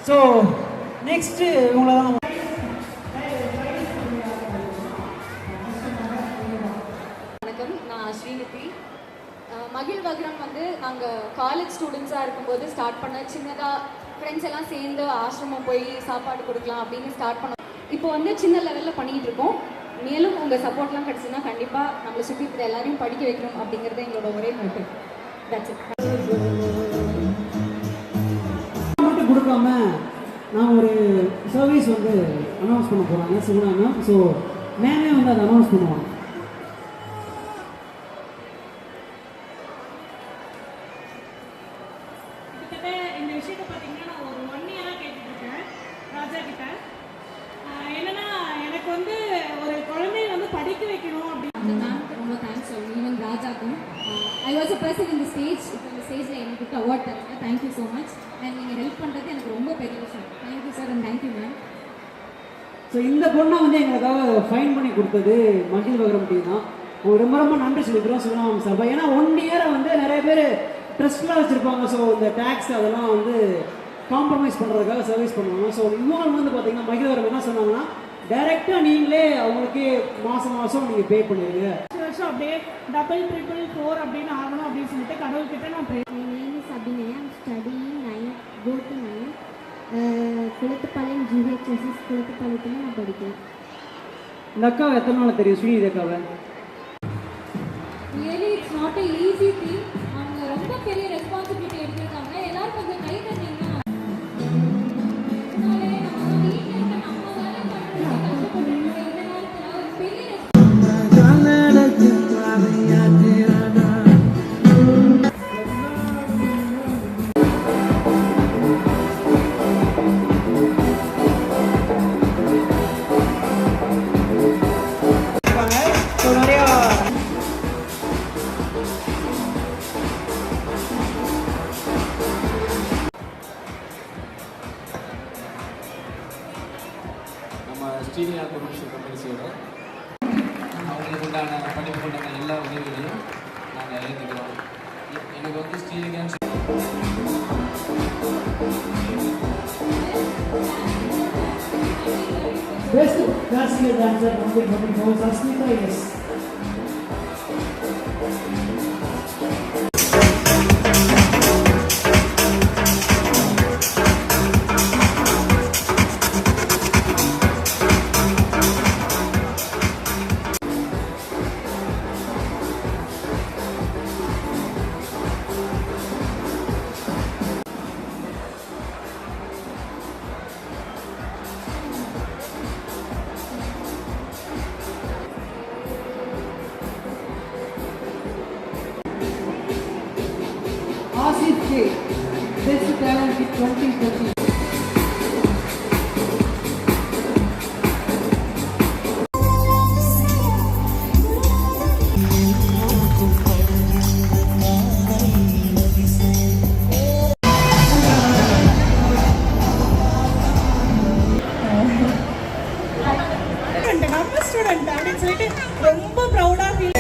So next இவங்கள தான் வணக்கம், நான் ஸ்ரீநிதி. மகிழ் வக்ரம் வந்து நாங்கள் காலேஜ் ஸ்டூடெண்ட்ஸாக இருக்கும்போது ஸ்டார்ட் பண்ண சின்னதாக ஃப்ரெண்ட்ஸ் எல்லாம் சேர்ந்து ஆசிரமம் போய் சாப்பாடு கொடுக்கலாம் அப்படின்னு ஸ்டார்ட் பண்ணோம். இப்போ வந்து சின்ன லெவலில் பண்ணிகிட்டு இருக்கோம். மேலும் உங்கள் சப்போர்ட்லாம் கிடச்சுன்னா கண்டிப்பாக நம்மளை சுற்றி இருக்கிற எல்லாரையும் படிக்க வைக்கணும் அப்படிங்கிறது எங்களோட ஒரே மோட்டிவ். That's it. மட்டும் கொடுக்காம நான் ஒரு சர்வீஸ் வந்து அனௌன்ஸ் பண்ண போகிறாங்க சுகுணா மேம். ஸோ மேமே வந்து அதை அனௌன்ஸ் பண்ணுவாங்க. இந்த விஷயத்தை பார்த்தீங்கன்னா நான் ஒரு 1 இயராக கேட்டுட்ருக்கேன் ராஜா கிட்ட. என்னன்னா எனக்கு வந்து ஒரு குழந்தைய வந்து படிக்க வைக்கணும் அப்படின்னு மேம்க்கு ரொம்ப தேங்க்ஸ் சொல்லணும். ஈவன் ராஜாக்கும். ஐ வாஸ் அ பர்சன் இந்த ஸ்டேஜ். இப்போ இந்த ஸ்டேஜில் எனக்கு அவார்ட் தருங்க. Thank you so much. அண்ட் நீங்கள் ஹெல்ப் பண்ணுறது எனக்கு ரொம்ப பெரிய விஷயம். Thank you sir and thank you ma'am. So இந்த பொண்ணை வந்து எங்களுக்காக ஃபைன் பண்ணி கொடுத்தது மகிழ் வக்ரம் டீம் தான். அவங்க ரொம்ப ரொம்ப நன்றி சொல்லிக்கிறோம் சுகுணா மேம் சார்பாக. ஏன்னா 1 இயரை வந்து நிறைய பேர் ட்ரஸ்ட்லாம் வச்சுருப்பாங்க. ஸோ இந்த டேக்ஸ் அதெல்லாம் வந்து காம்ப்ரமைஸ் பண்ணுறதுக்காக சர்வீஸ் பண்ணுவாங்க. ஸோ இவங்க வந்து பார்த்தீங்கன்னா மகிழ் வக்ரம் என்ன சொன்னாங்கன்னா டைரெக்டாக நீங்களே அவங்களுக்கே மாதம் மாதம் நீங்கள் பே பண்ணிடுங்க. வருஷம் அப்படியே 444 அப்படின்னு ஆகணும் அப்படின்னு சொல்லிட்டு கடவுள்கிட்ட நான் pray. My name is Abhinaya. I'm studying 9th, go to 9th. Kulathupalayam GHSS குளத்துப்பாளையத்தில் நான் படிக்கிறேன். இந்த அக்காவை எத்தனை நாள் தெரியும் ஸ்ரீநிதி அக்காவை? Really it's not a easy thing. அவங்க ரொம்ப பெரிய ரெஸ்பான்சிபிலிட்டி எடுத்துருக்காங்க. எல்லாரும் கொஞ்சம் கை தட்டிங்கன்னா ஸ்ரீனியா கமர்ஷியல் கம்பெனிஸோட அவங்களுக்கு உண்டான படிப்புக்கு உண்டான எல்லா உதவிகளையும் நாங்கள் ஏற்றுக்கிறோம். எனக்கு வந்து ஸ்ரீனிகான்னு Best classical dancer 2024 Sasmita is. Asif K, Best Talent 2020. நம்ம ஸ்டூடெண்ட் அப்படின்னு சொல்லிட்டு ரொம்ப ப்ரௌடாக ஃபீல்.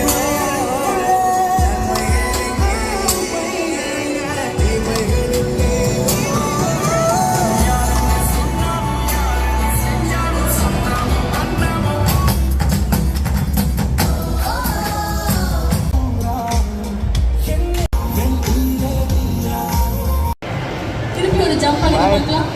திருப்பி ஒரு ஜம்ப் பண்ணி பார்க்கலாம்.